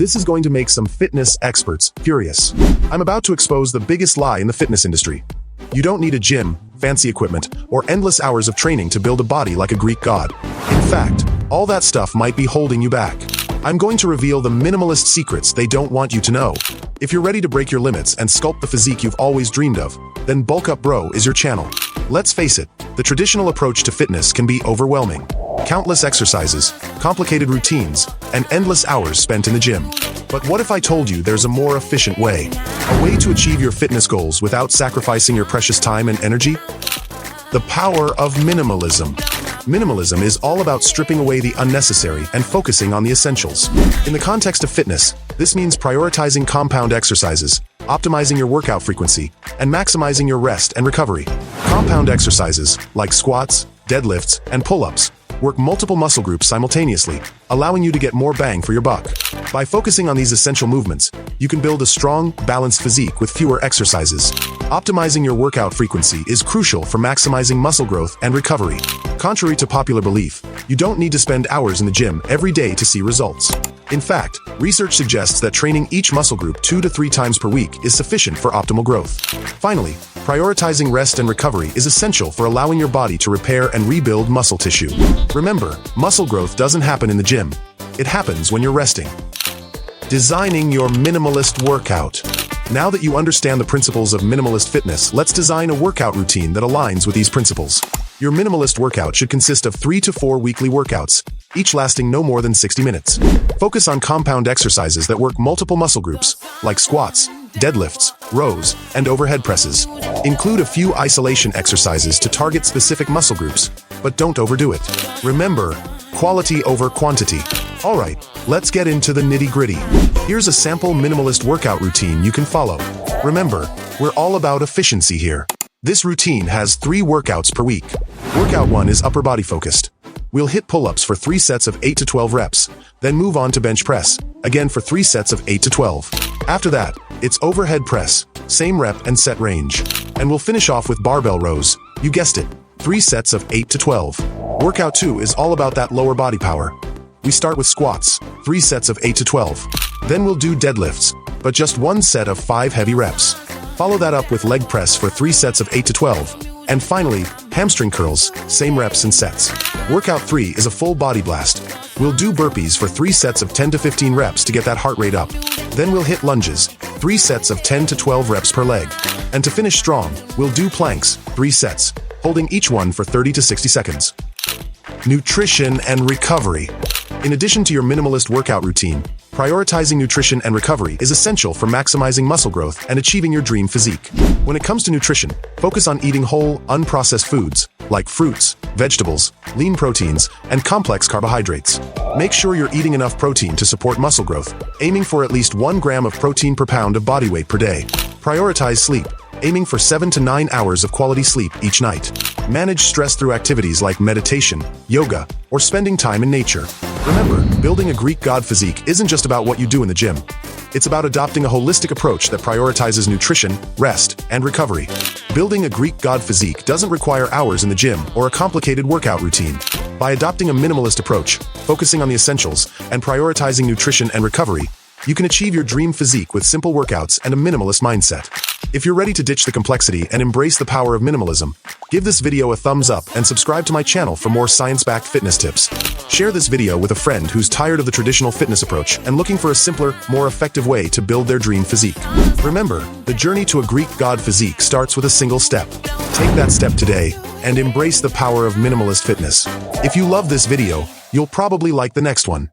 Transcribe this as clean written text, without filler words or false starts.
This is going to make some fitness experts furious. I'm about to expose the biggest lie in the fitness industry. You don't need a gym, fancy equipment, or endless hours of training to build a body like a Greek god. In fact, all that stuff might be holding you back. I'm going to reveal the minimalist secrets they don't want you to know. If you're ready to break your limits and sculpt the physique you've always dreamed of, then Bulk Up Bro is your channel. Let's face it, the traditional approach to fitness can be overwhelming. Countless exercises, complicated routines, and endless hours spent in the gym. But what if I told you there's a more efficient way? A way to achieve your fitness goals without sacrificing your precious time and energy? The power of minimalism. Minimalism is all about stripping away the unnecessary and focusing on the essentials. In the context of fitness, this means prioritizing compound exercises, optimizing your workout frequency, and maximizing your rest and recovery. Compound exercises, like squats, deadlifts, and pull-ups, work multiple muscle groups simultaneously, allowing you to get more bang for your buck. By focusing on these essential movements, you can build a strong, balanced physique with fewer exercises. Optimizing your workout frequency is crucial for maximizing muscle growth and recovery. Contrary to popular belief, you don't need to spend hours in the gym every day to see results. In fact, research suggests that training each muscle group 2 to 3 times per week is sufficient for optimal growth. Finally, prioritizing rest and recovery is essential for allowing your body to repair and rebuild muscle tissue. Remember, muscle growth doesn't happen in the gym. It happens when you're resting. Designing your minimalist workout. Now that you understand the principles of minimalist fitness, let's design a workout routine that aligns with these principles. Your minimalist workout should consist of 3 to 4 weekly workouts, each lasting no more than 60 minutes. Focus on compound exercises that work multiple muscle groups, like squats, deadlifts, rows, and overhead presses. Include a few isolation exercises to target specific muscle groups, but don't overdo it. Remember, quality over quantity. Alright, let's get into the nitty-gritty. Here's a sample minimalist workout routine you can follow. Remember, we're all about efficiency here. This routine has 3 workouts per week. Workout 1 is upper body focused. We'll hit pull-ups for 3 sets of 8 to 12 reps, then move on to bench press, again for 3 sets of 8 to 12. After that, it's overhead press, same rep and set range. And we'll finish off with barbell rows, you guessed it, 3 sets of 8 to 12. Workout 2 is all about that lower body power. We start with squats, 3 sets of 8 to 12. Then we'll do deadlifts, but just 1 set of 5 heavy reps. Follow that up with leg press for 3 sets of 8 to 12. And finally, hamstring curls, same reps and sets. Workout 3 is a full body blast. We'll do burpees for 3 sets of 10 to 15 reps to get that heart rate up. Then we'll hit lunges, 3 sets of 10 to 12 reps per leg. And to finish strong, we'll do planks, 3 sets, holding each one for 30 to 60 seconds. Nutrition and recovery. In addition to your minimalist workout routine, prioritizing nutrition and recovery is essential for maximizing muscle growth and achieving your dream physique. When it comes to nutrition, focus on eating whole, unprocessed foods, like fruits, vegetables, lean proteins, and complex carbohydrates. Make sure you're eating enough protein to support muscle growth, aiming for at least 1 gram of protein per pound of body weight per day. Prioritize sleep, aiming for 7 to 9 hours of quality sleep each night. Manage stress through activities like meditation, yoga, or spending time in nature. Remember, building a Greek god physique isn't just about what you do in the gym. It's about adopting a holistic approach that prioritizes nutrition, rest, and recovery. Building a Greek god physique doesn't require hours in the gym or a complicated workout routine. By adopting a minimalist approach, focusing on the essentials, and prioritizing nutrition and recovery, you can achieve your dream physique with simple workouts and a minimalist mindset. If you're ready to ditch the complexity and embrace the power of minimalism, give this video a thumbs up and subscribe to my channel for more science-backed fitness tips. Share this video with a friend who's tired of the traditional fitness approach and looking for a simpler, more effective way to build their dream physique. Remember, the journey to a Greek god physique starts with a single step. Take that step today and embrace the power of minimalist fitness. If you love this video, you'll probably like the next one.